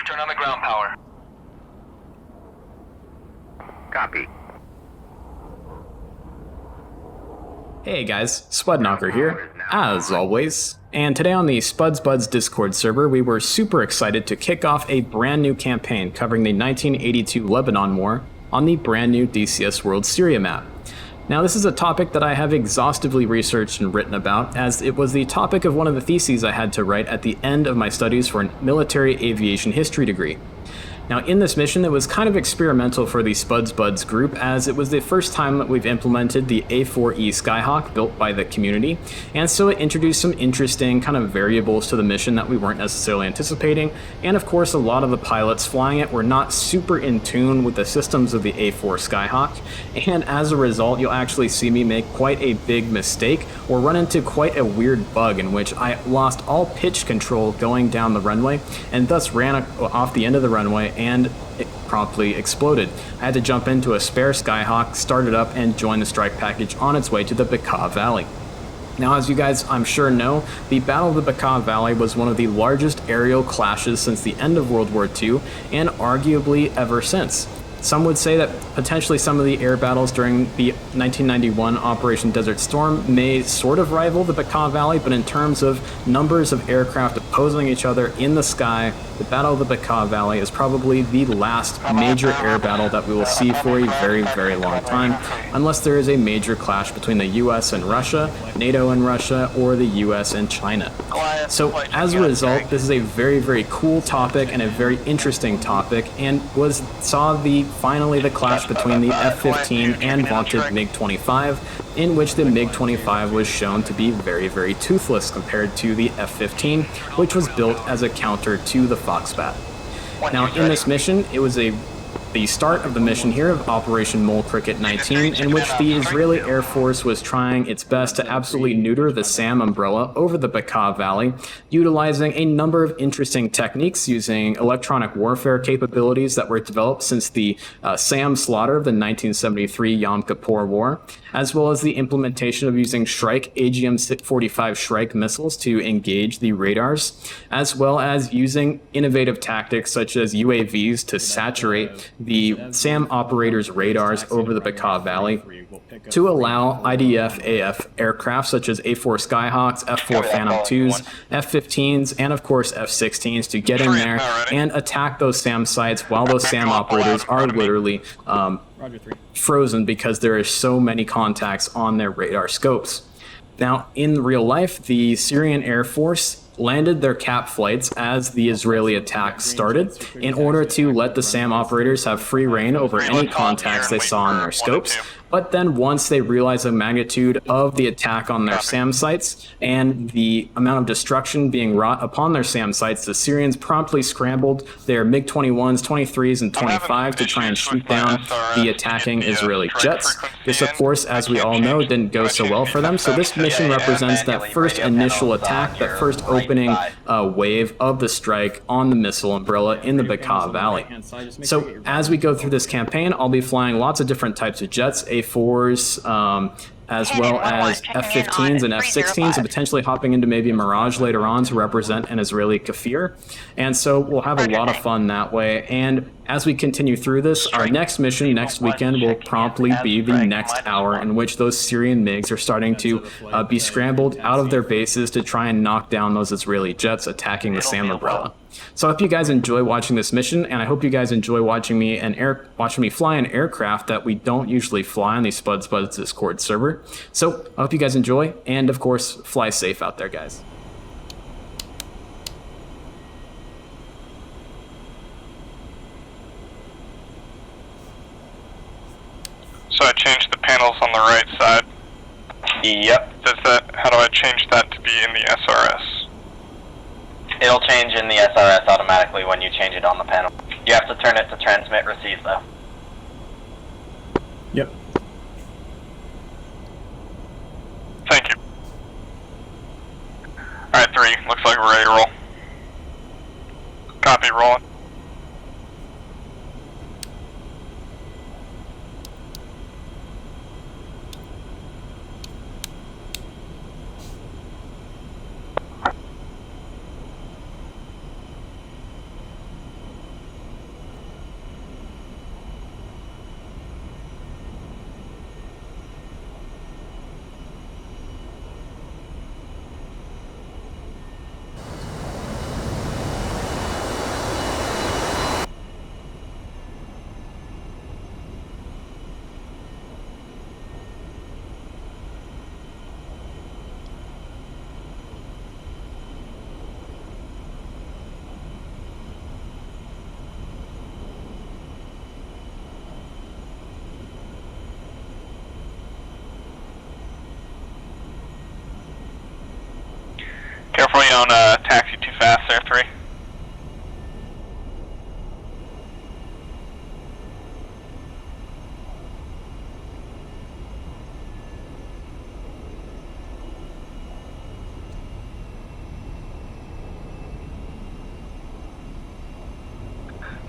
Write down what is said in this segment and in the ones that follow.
Turn on the ground power. Copy. Hey guys, Spudknocker here, as always, and today on the Spuds Buds Discord server we were super excited to kick off a brand new campaign covering the 1982 Lebanon War on the brand new DCS World Syria map. Now this is a topic that I have exhaustively researched and written about, as it was the topic of one of the theses I had to write at the end of my studies for a military aviation history degree. Now in this mission it was kind of experimental for the Spuds Buds group, as it was the first time that we've implemented the A-4E Skyhawk built by the community, and so it introduced some interesting kind of variables to the mission that we weren't necessarily anticipating, and of course a lot of the pilots flying it were not super in tune with the systems of the A4 Skyhawk, and as a result you'll actually see me make quite a big mistake or run into quite a weird bug in which I lost all pitch control going down the runway and thus ran off the end of the runway and it promptly exploded. I had to jump into a spare Skyhawk, start it up, and join the strike package on its way to the Bekaa Valley. Now, as you guys I'm sure know, the Battle of the Bekaa Valley was one of the largest aerial clashes since the end of World War II, and arguably ever since. Some would say that potentially some of the air battles during the 1991 Operation Desert Storm may sort of rival the Bekaa Valley, but in terms of numbers of aircraft opposing each other in the sky, the Battle of the Bekaa Valley is probably the last major air battle that we will see for a very, very long time, unless there is a major clash between the US and Russia, NATO and Russia, or the US and China. So as a result, this is a very, very cool topic and a very interesting topic, and saw finally the clash between the F-15 and vaunted MiG-25, in which the MiG-25 was shown to be very, very toothless compared to the F-15, which was built as a counter to the Foxbat. Now in this mission, it was the start of the mission here of Operation Mole Cricket 19, in which the Israeli Air Force was trying its best to absolutely neuter the SAM umbrella over the Bekaa Valley, utilizing a number of interesting techniques using electronic warfare capabilities that were developed since the SAM slaughter of the 1973 Yom Kippur War, as well as the implementation of using Shrike AGM-45 Shrike missiles to engage the radars, as well as using innovative tactics such as UAVs to saturate the SAM operators' radars over the Bekaa Valley to allow IDF-AF aircraft such as A4 Skyhawks, F4 Phantom IIs, F-15s, and of course F-16s to get in there and attack those SAM sites while those SAM operators are literally frozen because there are so many contacts on their radar scopes. Now, in real life, the Syrian Air Force landed their cap flights as the Israeli attack started in order to let the SAM operators have free reign over any contacts they saw on their scopes. But then once they realized the magnitude of the attack on their SAM sites and the amount of destruction being wrought upon their SAM sites, the Syrians promptly scrambled their MiG-21s, 23s, and 25s to try and shoot down the attacking Israeli jets. This, of course, as we all know, didn't go so well for them. So this mission represents that first initial attack, that first opening wave of the strike on the missile umbrella in the Bekaa Valley. So as we go through this campaign, I'll be flying lots of different types of jets, A4s, as well as F-15s and F-16s, and potentially hopping into maybe a Mirage later on to represent an Israeli Kafir. And so we'll have a lot of fun that way. And as we continue through this, our next mission next weekend will promptly be the next hour, in which those Syrian MiGs are starting to be scrambled out of their bases to try and knock down those Israeli jets attacking the SAM umbrella. So I hope you guys enjoy watching this mission, and I hope you guys enjoy watching me fly an aircraft that we don't usually fly on the Spuds Buds Discord server. So I hope you guys enjoy, and of course, fly safe out there, guys. So I changed the panels on the right side. Yep. How do I change that to be in the SRS? It'll change in the SRS automatically when you change it on the panel. You have to turn it to transmit receive though. Yep. Thank you. Alright, 3. Looks like we're ready to roll. Copy, rolling. Careful you don't taxi too fast there, 3.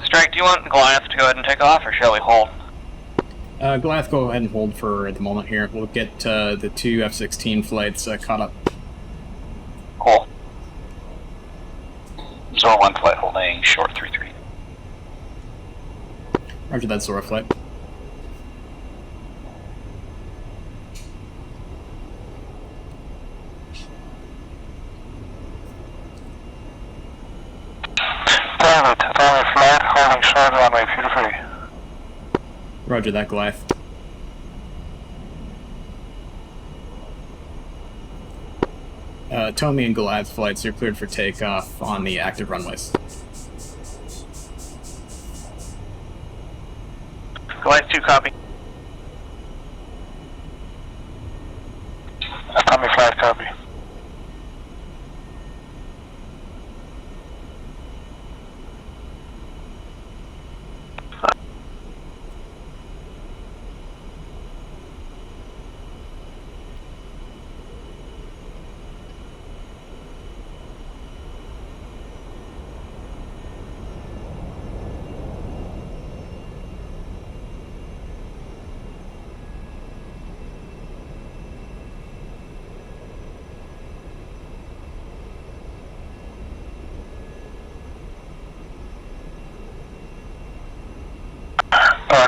Strike, do you want Goliath to go ahead and take off, or shall we hold? Goliath, go ahead and hold for the moment here. We'll get the 2 F-16 flights caught up. Cool. Zor 1 flight holding short 3-3. Roger that, Zora flight. Flight holding short runway 3. Roger that, Goliath. Tommy and Goliath flights are cleared for takeoff on the active runways. Goliath 2, copy. Tommy flight, copy.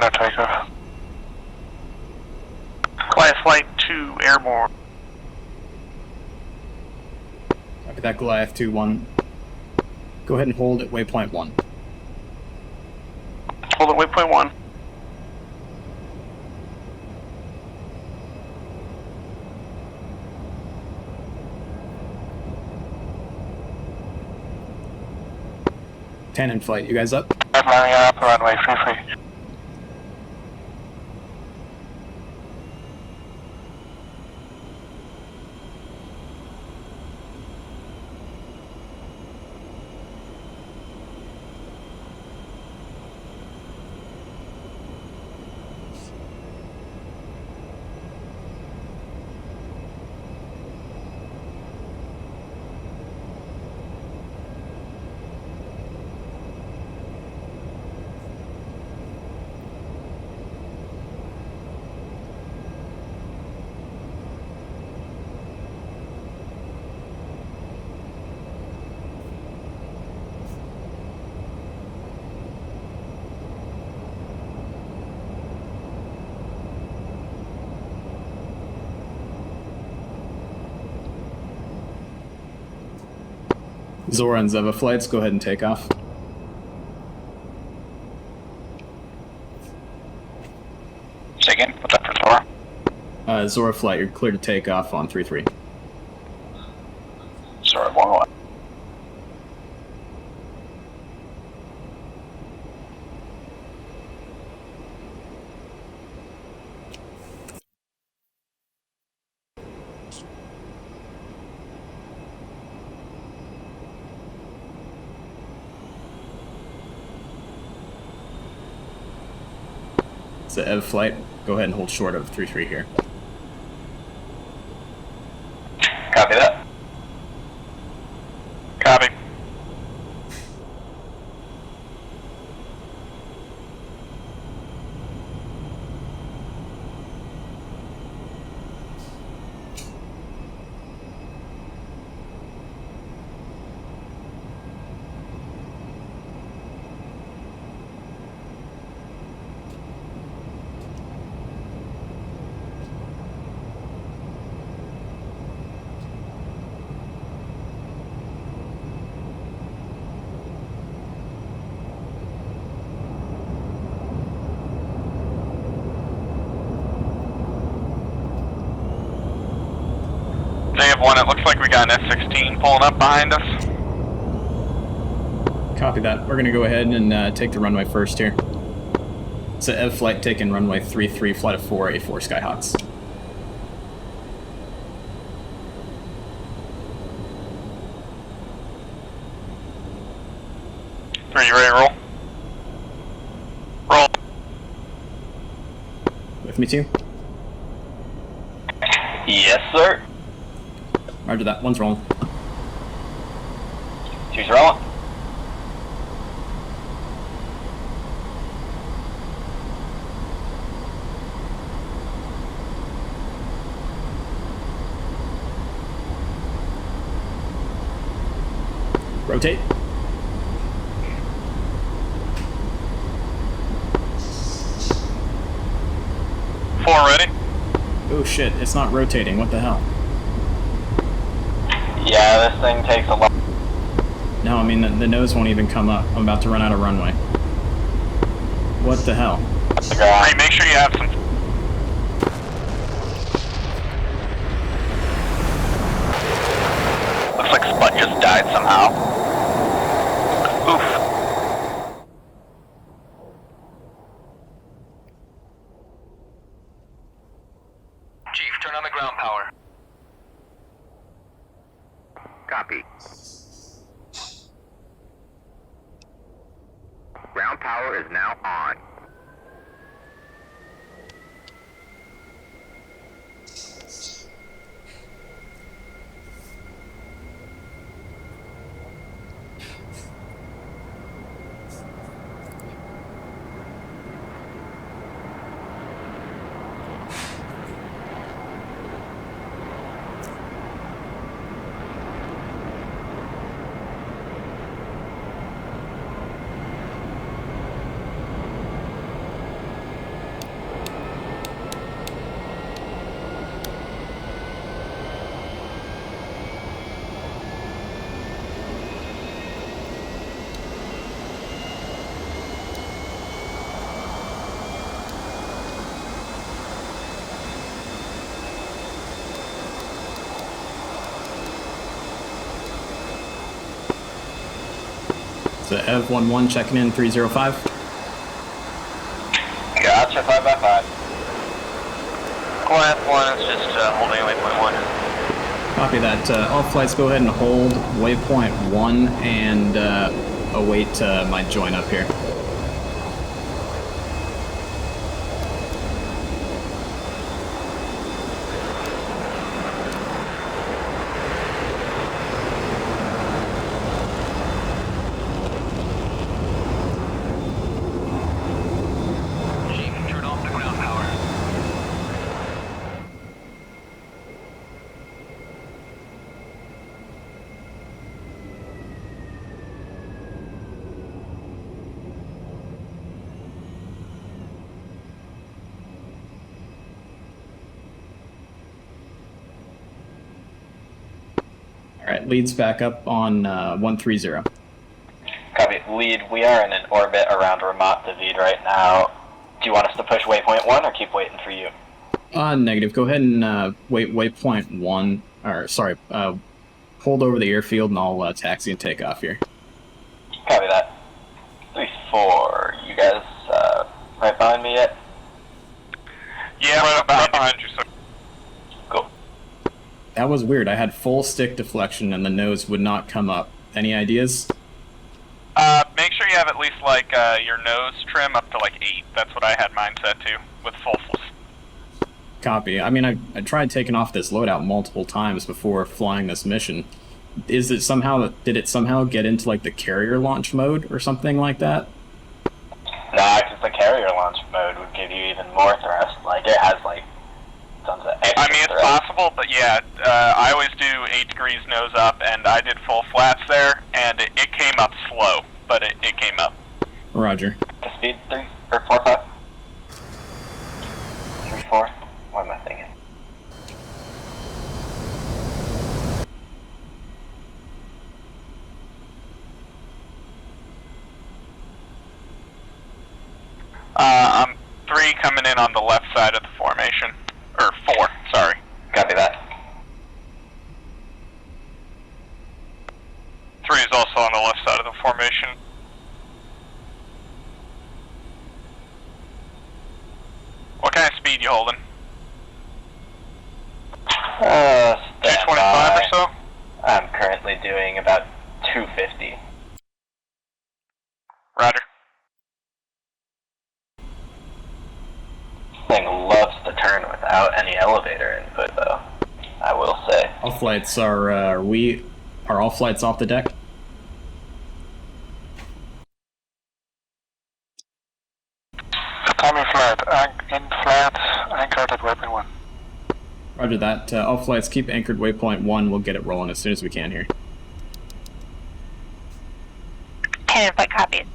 No takeoff. Goliath flight 2, airborne. Copy that, Goliath 2-1. Go ahead and hold at waypoint 1. Hold at waypoint 1. Ten in flight, you guys up? Landing on upper runway 3. Zora and Zeva flights, go ahead and take off. Say again, what's up for Zora? Zora flight, you're clear to take off on 3-3. Zora 1-1. It's the Ev flight, go ahead and hold short of 3-3 here. Copy that. Copy. They have one, it looks like we got an F-16 pulling up behind us. Copy that. We're going to go ahead and take the runway first here. It's an Ev flight taking runway 3-3, flight of 4, A-4 Skyhawks. you ready to roll? Roll. With me too? Yes, sir. Roger that. One's rolling. Two's rolling. Rotate. Four ready. Oh shit, it's not rotating. What the hell? Yeah, this thing takes a lot. No, I mean, the nose won't even come up. I'm about to run out of runway. What the hell? The ground. Hey, make sure you have some. Looks like Spud just died somehow. Oof. Chief, turn on the ground power. Copy. Ground power is now on. So Ev11 checking in 305. Gotcha, 5x5. Quiet one is just holding waypoint 1. Copy that. All flights go ahead and hold waypoint 1 and await my join up here. Turn off the ground power. Alright, leads back up on 130. Copy. Lead, we are in an orbit around Ramat David right now. Do you want us to push waypoint 1 or keep waiting for you? Negative. Go ahead and wait waypoint 1, or sorry, hold over the airfield and I'll taxi and take off here. Copy that. 3-4. You guys right behind me yet? Yeah, right behind you, sir. Cool. That was weird. I had full stick deflection and the nose would not come up. Any ideas? Make sure you have at least like your nose trim up to like 8. That's what I had mine set to with full. Copy. I mean, I tried taking off this loadout multiple times before flying this mission. Did it somehow get into like the carrier launch mode or something like that? Nah, because the carrier launch mode would give you even more thrust. Like, it has like tons of extra I mean, it's thrust. possible, but yeah, I always do 8 degrees nose up, and I did full flats there, and it came up slow, but it came up. Roger. The speed 3 or 4-5? 3-4? What am I thinking? I'm 3 coming in on the left side of the formation. Or 4, sorry. Copy that. 3 is also on the left side of the formation. What kind of speed you holding? 225 or so? I'm currently doing about 250. Roger. Thing loves to turn without any elevator input, though. I will say. All flights are all flights off the deck? Tommy flat, in flat, anchored at waypoint 1. Roger that. All flights keep anchored waypoint 1. We'll get it rolling as soon as we can here. Cannon flight copied.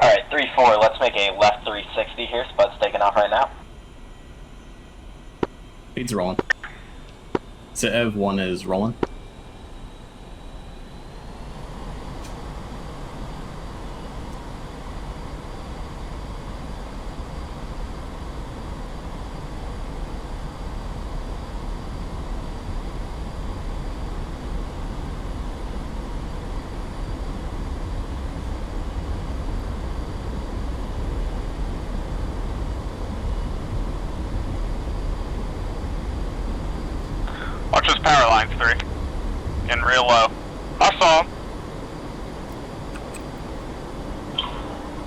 Alright, 3-4, let's make a left 360 here. Spud's taking off right now. Speed's rolling. So Ev 1 is rolling. Watch those power lines, 3. Getting real low. I saw him.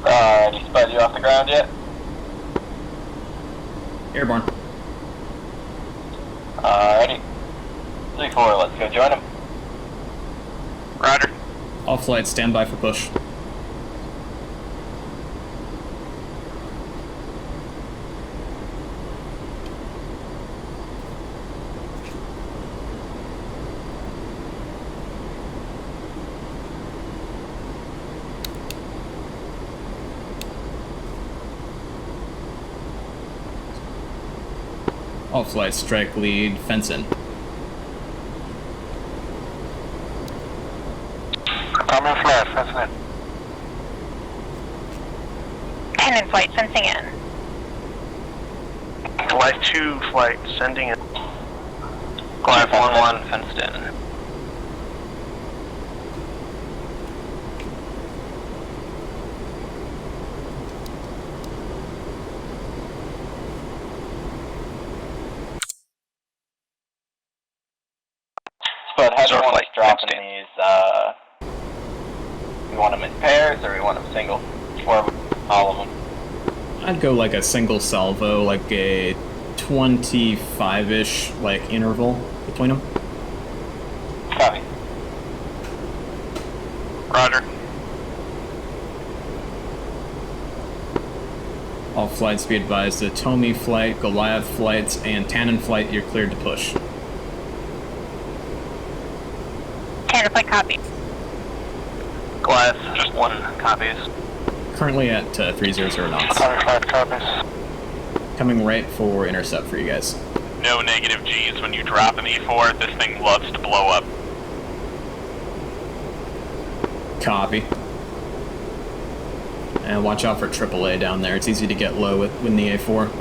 Alrighty, Spud, you off the ground yet? Airborne. Alrighty. 3-4, let's go join him. Roger. All flights stand by for push. All flights strike lead, fence in. Tommy flat, fencing in. Cannon flight fencing in. Life 2 flight, sending in. Life 1-1 fenced in. Spud, how do you want us dropping these, we want them in pairs or we want them single? Or all of them? I'd go like a single salvo, like a 25-ish like interval between them. Copy. Roger. All flights be advised, the Tomy flight, Goliath flights, and Tannen flight, you're cleared to push. Cannon flight copy. Goliath, just 1 copies. Currently at 300 knots. Tommy flat copies. Coming right for intercept for you guys. No negative G's when you drop an E4. This thing loves to blow up. Copy. And watch out for AAA down there. It's easy to get low with the A4.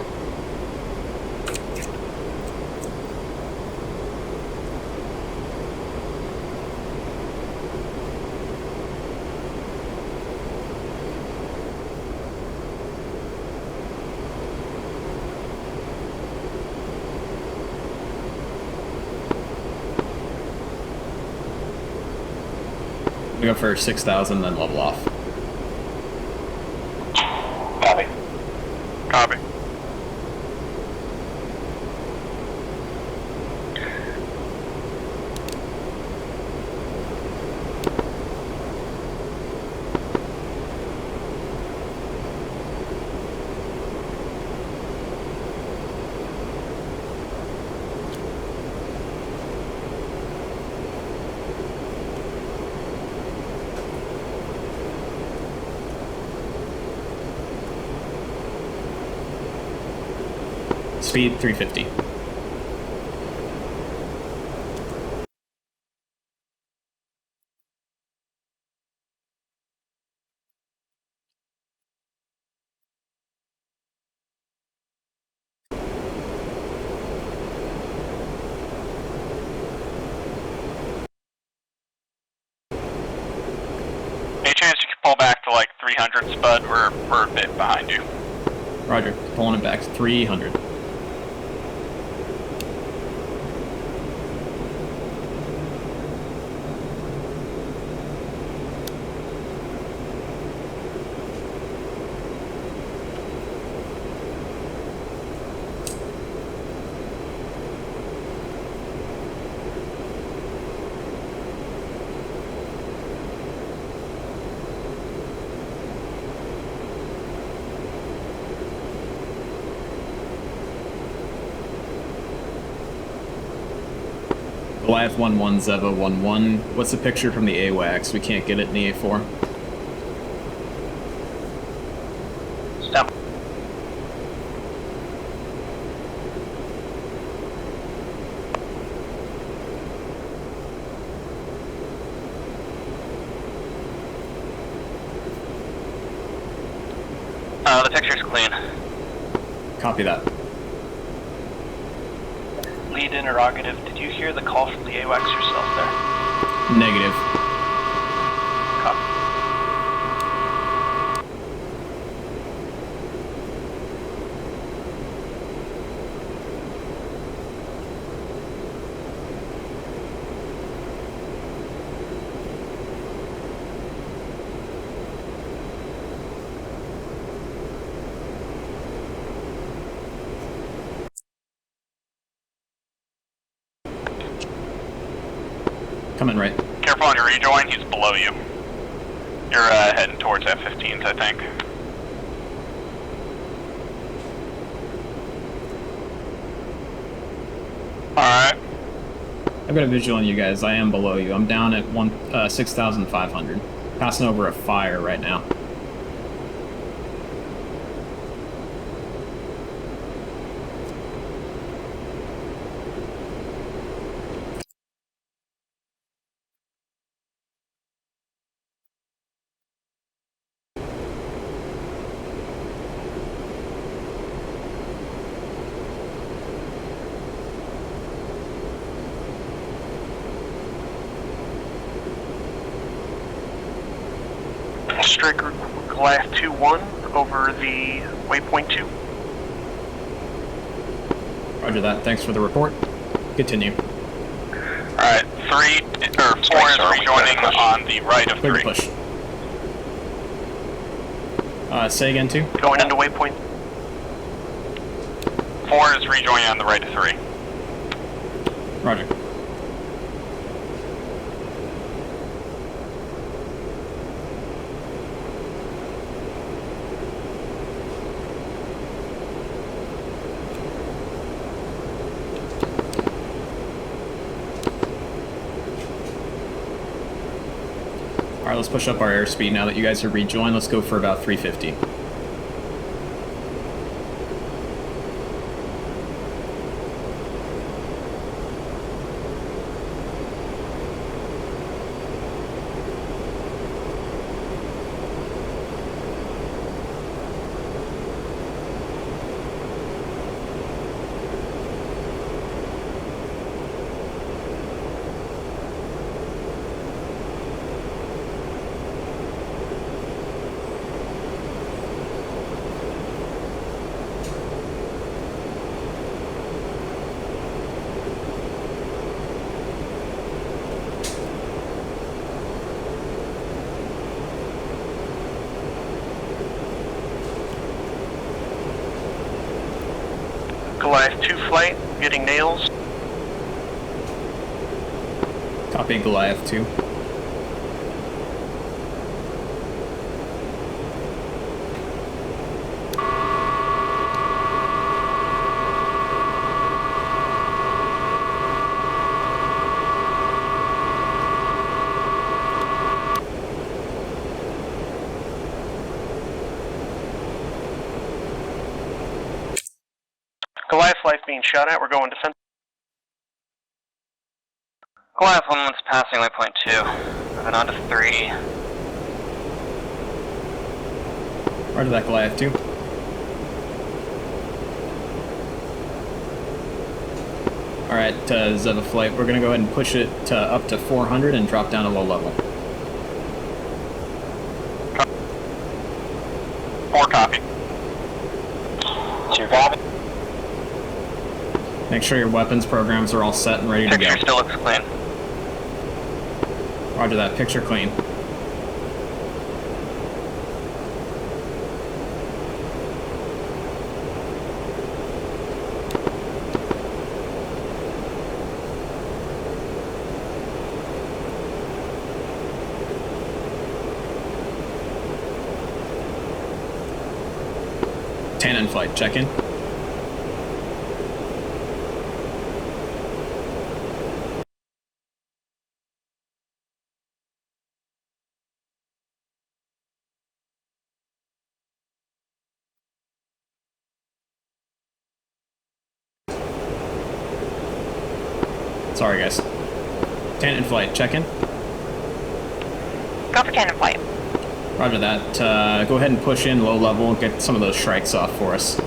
We go for 6,000, then level off. Copy. Copy. Speed 350. Any chance you could pull back to like 300, Spud? We're a bit behind you. Roger, pulling it back to 300. Goliath 11, Zeva 11. What's the picture from the AWACS? We can't get it in the A4. Step. The picture's clean. Copy that. Lead interrogative, did you hear the call from the AWACS yourself there? Negative. Copy. Coming right. Careful on your rejoin, he's below you. You're heading towards F-15s, I think. Alright. I've got a visual on you guys. I am below you. I'm down at 6,500. Passing over a fire right now. Striker Goliath 2-1 over the waypoint 2. Roger that. Thanks for the report. Continue. Alright, 4 is rejoining on the right of Clear 3. to push. Say again, 2? Going into waypoint. 4 is rejoining on the right of 3. Roger. Alright, let's push up our airspeed now that you guys are rejoined. Let's go for about 350. Goliath 2 flight, getting nails. Copy Goliath 2. Goliath life being shot at, we're going defense. Goliath 1's passing waypoint 2. Moving on to 3. Roger that, Goliath 2. Alright, Zeva Flight, we're going to go ahead and push it to up to 400 and drop down to low level. 4 copy. 2 copy. Make sure your weapons programs are all set and ready to go. Picture still looks clean. Roger that, picture clean. Tan in flight, check in. Sorry, guys. Tan in flight, check in. Go for 10 in flight. Roger that. Go ahead and push in low level and get some of those strikes off for us.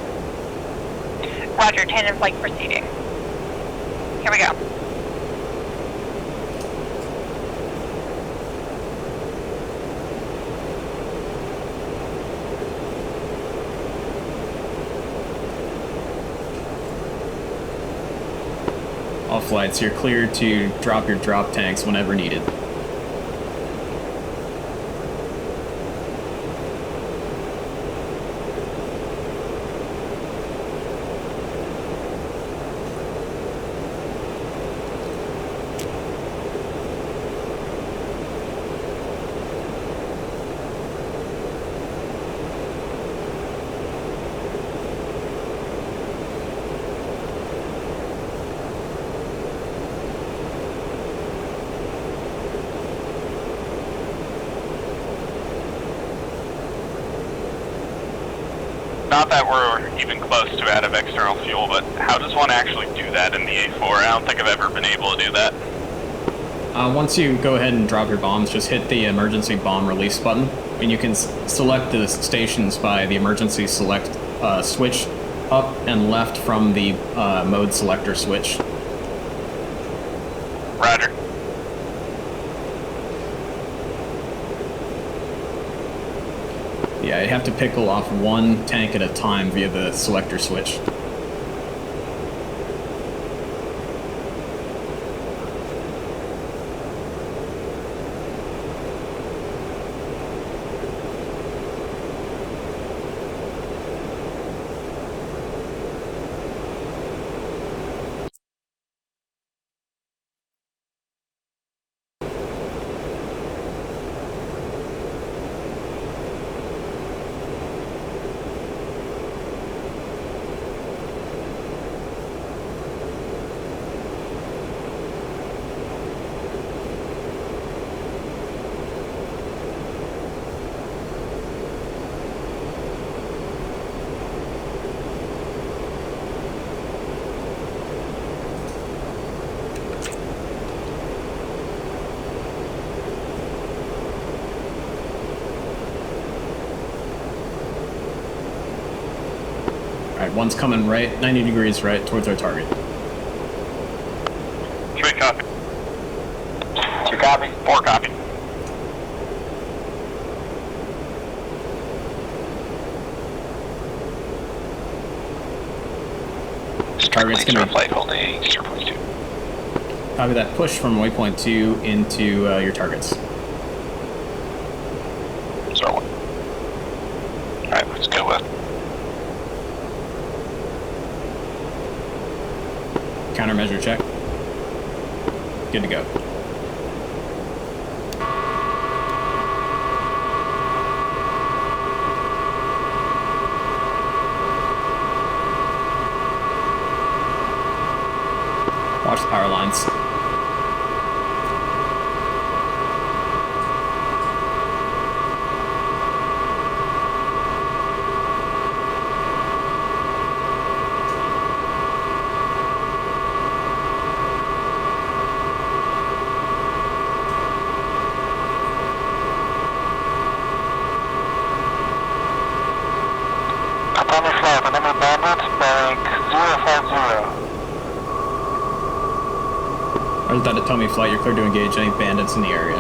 Roger, 10 in flight proceeding. Here we go. All flights, you're cleared to drop your drop tanks whenever needed. Not that we're even close to out of external fuel, but how does one actually do that in the A4? I don't think I've ever been able to do that. Once you go ahead and drop your bombs, just hit the emergency bomb release button, and you can select the stations by the emergency select switch up and left from the mode selector switch. Roger. Yeah, you have to pickle off one tank at a time via the selector switch. Alright, one's coming right, 90 degrees right, towards our target. 3 copy. 2 copy. 4 copy. Target's gonna be... flight holding 0.2. Copy that, push from waypoint 2 into your targets. 0.1. Alright, let's go with. Countermeasure check. Good to go. Watch the power lines. Atomic flight, enemy bandit, bearing 050. Or that Atomic flight, you're clear to engage any bandits in the area.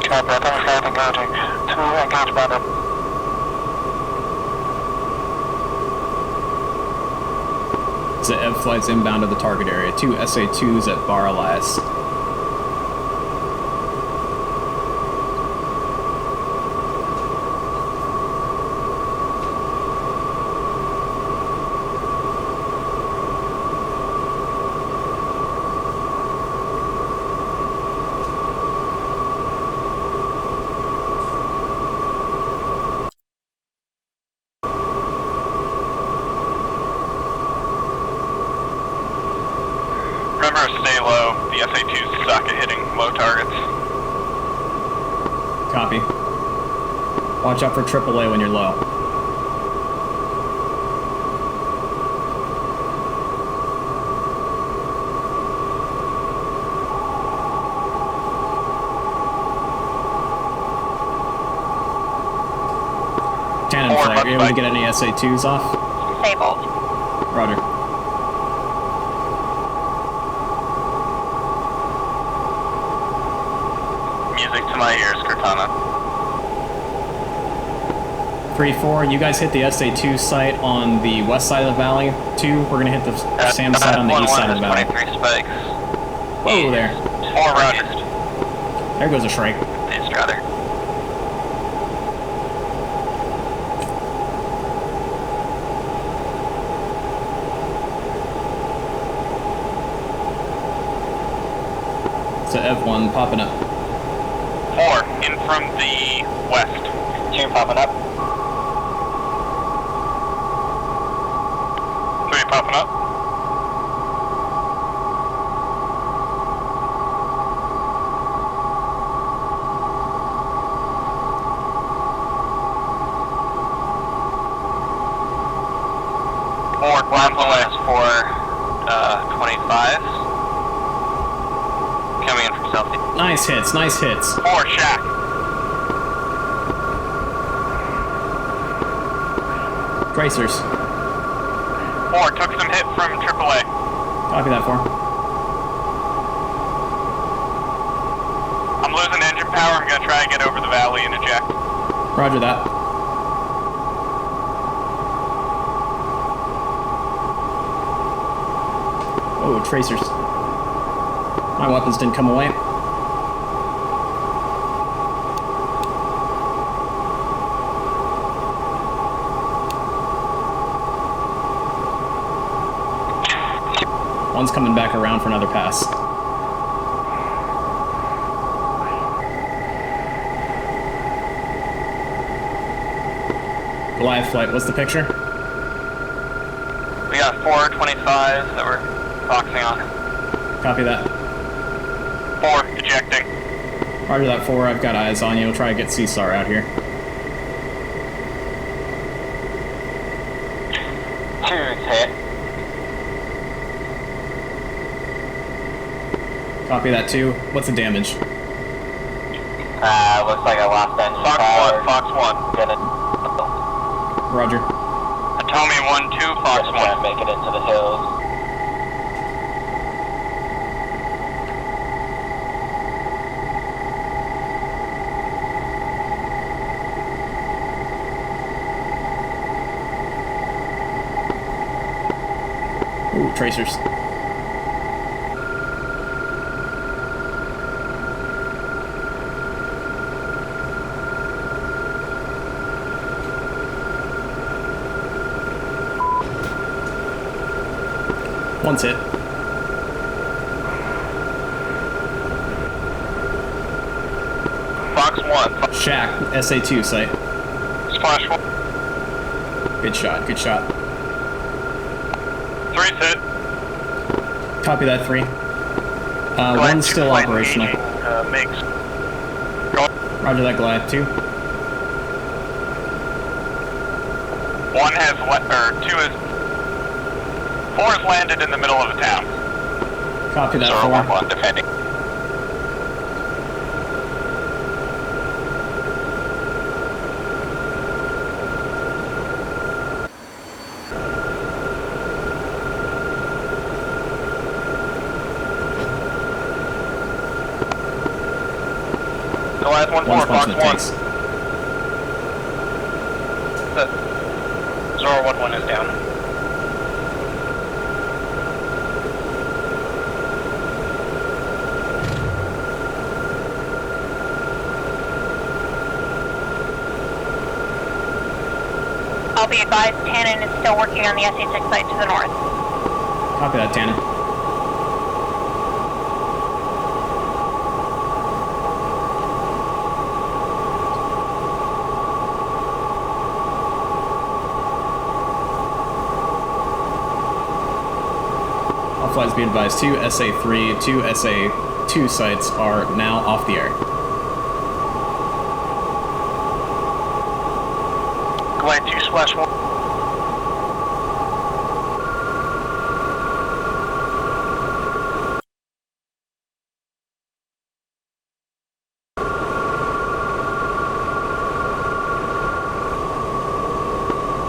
Copy, atomic flight engaging. 2 engage bandit. The EV flights inbound to the target area. 2 SA-2s at Bar Elias. Remember to stay low. The SA-2s suck at hitting low targets. Copy. Watch out for AAA when you're low. Cannon Forward, flight, are you able to left get any SA-2s off? Disabled. Roger. Music to my ears, Cortana. 3-4, you guys hit the SA-2 site on the west side of the valley. 2, we're gonna hit the SAM site on the east side of the valley. 23 spikes. Whoa there. 4 round. There goes a Shrike. East, rather. So F1 popping up. 4 in from the west. 2 popping up. 3 popping up. Last for 25. Coming in from southeast. Nice hits, nice hits. 4 shack. Tracers. 4 took some hit from AAA. Copy that, 4. I'm losing engine power. I'm gonna try and get over the valley and eject. Roger that. Oh, tracers. My weapons didn't come away. One's coming back around for another pass. Goliath flight, what's the picture? We got 4 25s that we're boxing on. Copy that. 4 ejecting. Roger that, 4. I've got eyes on you. We'll try to get CSAR out here. 2's hit. Copy that, 2. What's the damage? Looks like I lost engine Fox power. 1, Fox 1. Gonna Roger. Atomi 1, 2, Fox try and 1. make it into the hills. Ooh, tracers. One's hit. Fox 1. Shack, SA2 site. Splash 1. Good shot, good shot. 3's hit. Copy that, 3. One's still operational. MiGs. Roger that, Goliath, 2. 1 has, 2 is, 4 has landed in the middle of a town. Copy that, 4. 1-1 defending. Goliath 1-4, One's Fox punching the 1. tanks. Zora 1-1 is down. I'll be advised Tannen is still working on the SA-6 site to the north. Copy that, Tannen. All flights be advised, 2 SA3, 2 SA2 sites are now off the air. Goliath 2 Splash 1.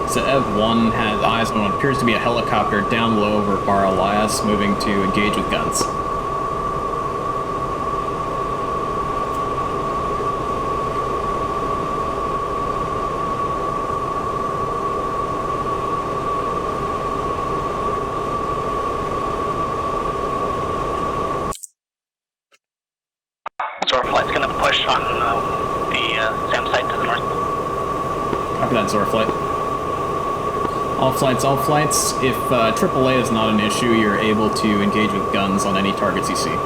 So Ev-1 has eyes on what appears to be a helicopter down low over Bar Elias, moving to engage with guns. Zora flight's gonna push on the SAM site to the north. Copy that, Zora flight. All flights. If AAA is not an issue, you're able to engage with guns on any targets you see.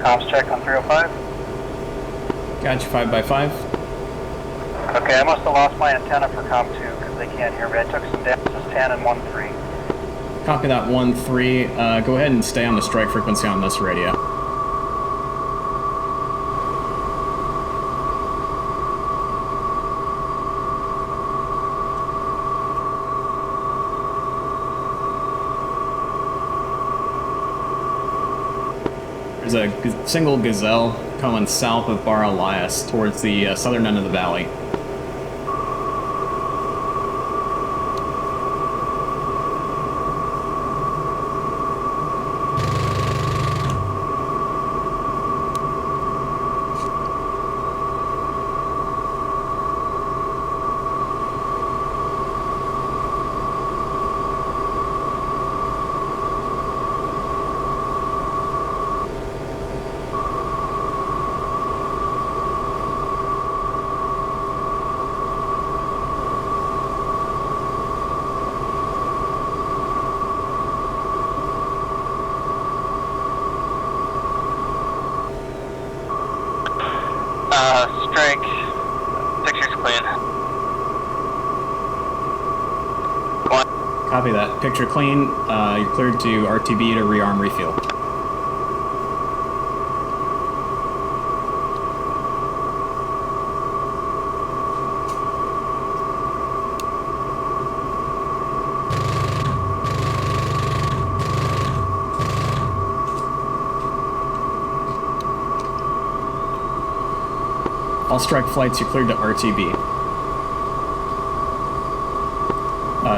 Comms check on 305. Got you, 5x5. Okay, I must have lost my antenna for Com 2 because they can't hear me. I took some damage. This is 10 and 1-3. Copy that, 1-3. Go ahead and stay on the strike frequency on this radio. There's a single Gazelle coming south of Bar Elias towards the southern end of the valley. Strike. Picture's clean. Copy that. Picture clean. You're cleared to RTB to rearm refuel. All strike flights, you're cleared to RTB.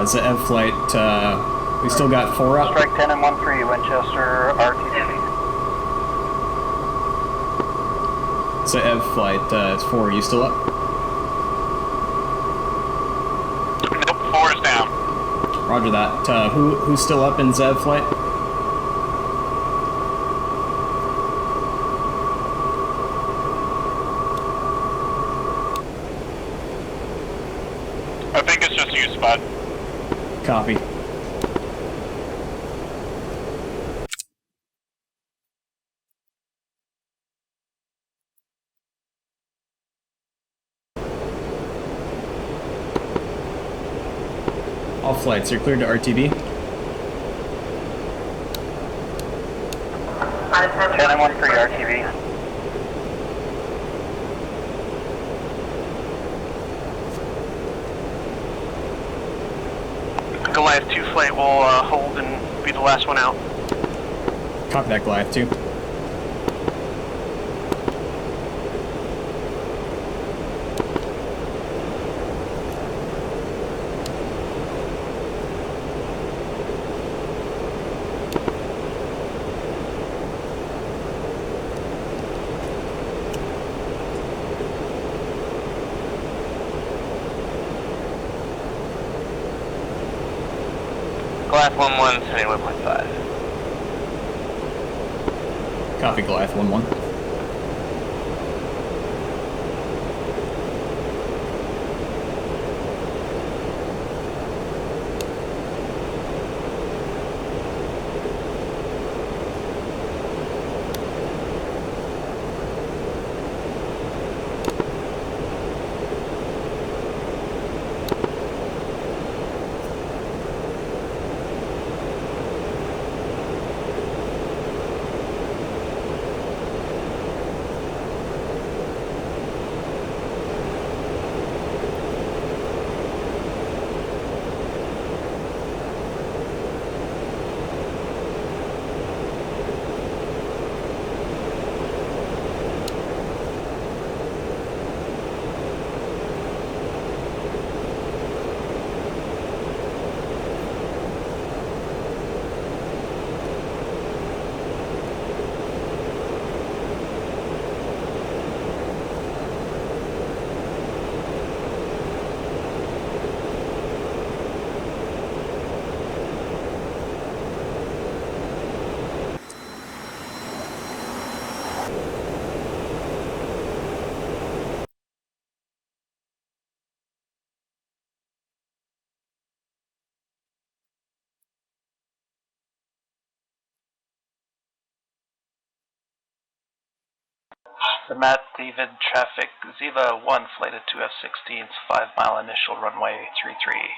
Zev flight, We still got 4 up. Strike 10 and 1-3, Winchester RTB. So Ev flight is 4. Are you still up? Nope, 4 is down. Roger that. Who's still up in Zev flight? I think it's just you, Spud. Copy. All flights, you're cleared to RTB. 10 and 1-3, RTB. Goliath 2 flight will hold and be the last one out. Copy that, Goliath 2. Goliath 1-1, setting 1.5. Copy, Goliath 1-1. The Matt David traffic, Ziva 1 flight at 2 F-16s, 5 mile initial runway 33.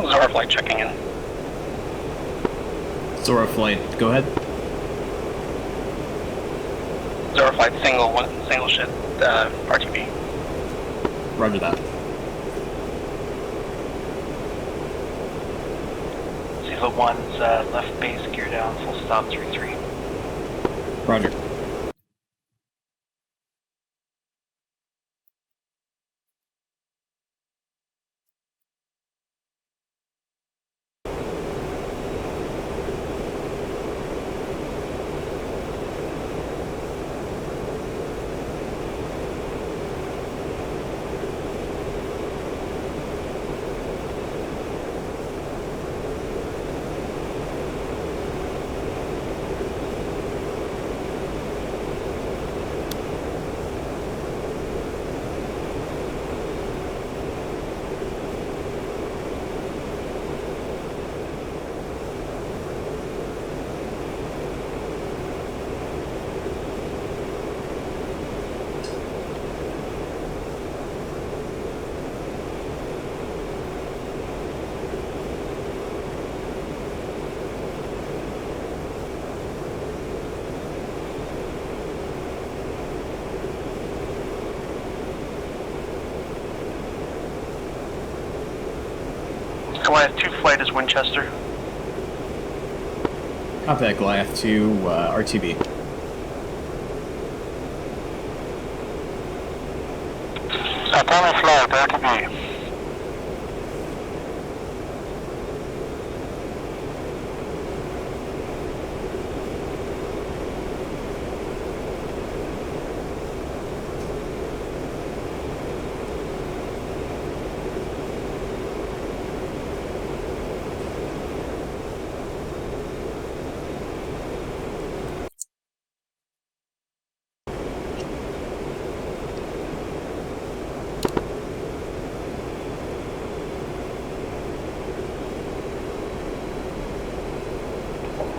Zora flight checking in. Zora flight, go ahead. Zora flight single ship, RTB. Roger that. Ziva 1's left base gear down, full stop 33. Roger. Goliath 2 flight is Winchester. Copy that, Goliath to RTB. Primary flight, RTB.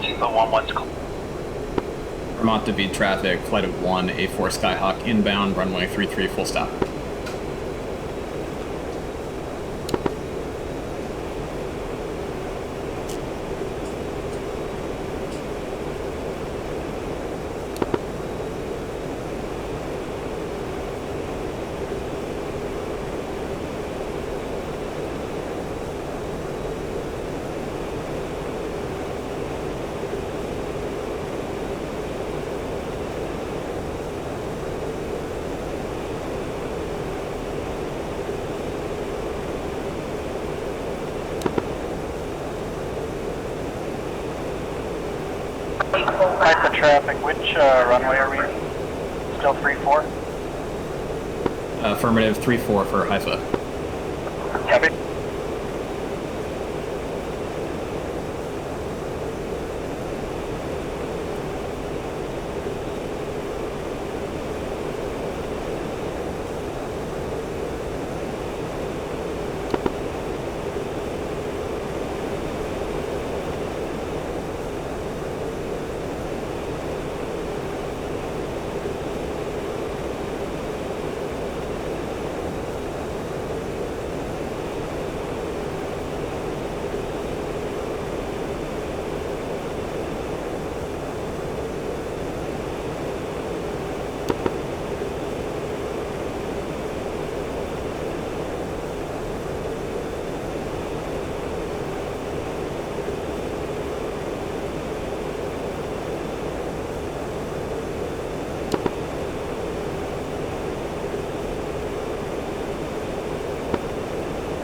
Zebra 1-1's clear. Vermont to beat traffic, flight of 1, A-4 Skyhawk inbound, runway 33, full stop. Type of traffic, which runway are we? Still 3-4? Affirmative 3-4 for Haifa. Copy.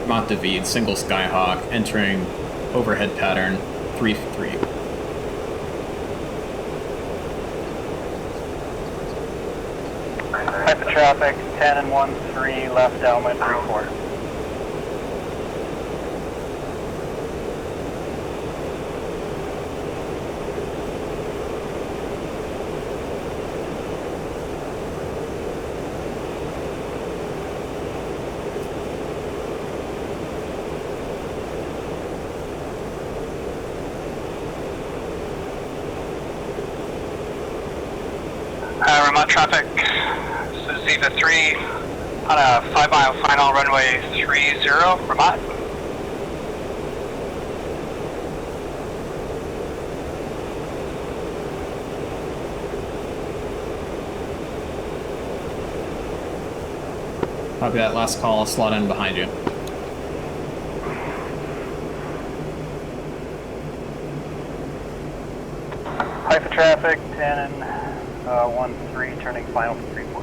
Vermont David, single Skyhawk, entering overhead pattern 3-3. Type of traffic, 10 and 1-3, left downwind 3-4. Remote traffic, this is Zebra 3 on a 5-mile final runway 30, Remote. Copy that, last call, slot in behind you. Haifa traffic, 10 and 1-3, turning final for 3-4.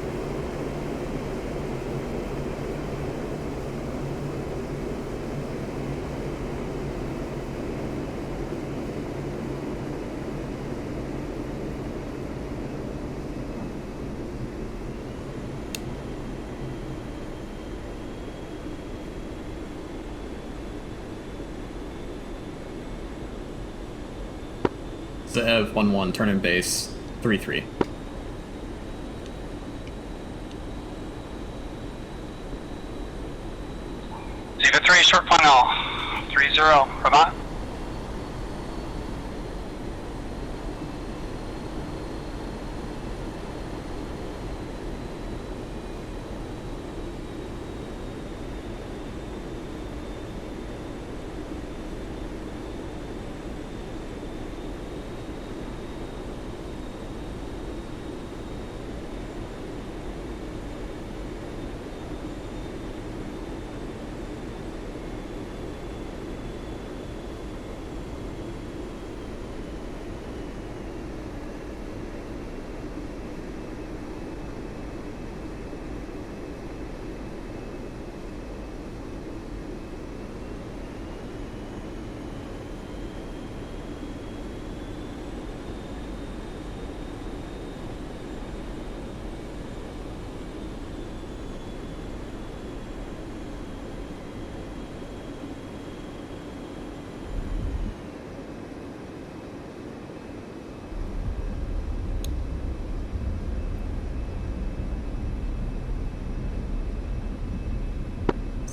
Zev 1-1, turn in base 3-3. Zebra 3, short final 30, Remote.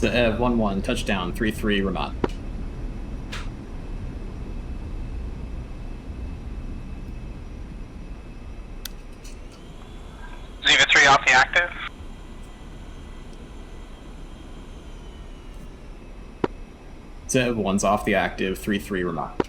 The 1-1, touchdown, 3-3, Ramat. Ziva 3 off the active. Zev 1's off the active, 3-3, Ramat.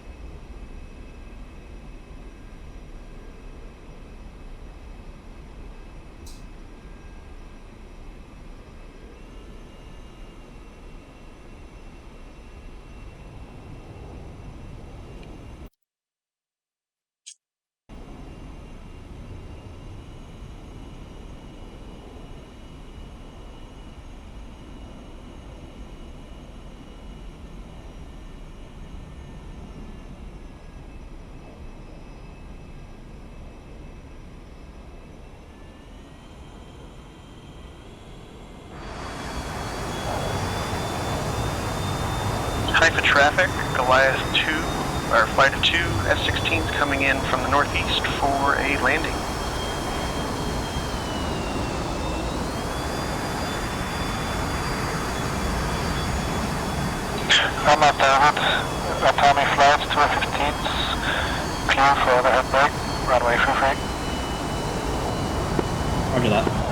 High for traffic, Goliath 2, or Fighter 2, F-16s coming in from the northeast for a landing. I'm at David, Atomic flights, 2 F-15s, clear for overhead break, runway 33. Roger that.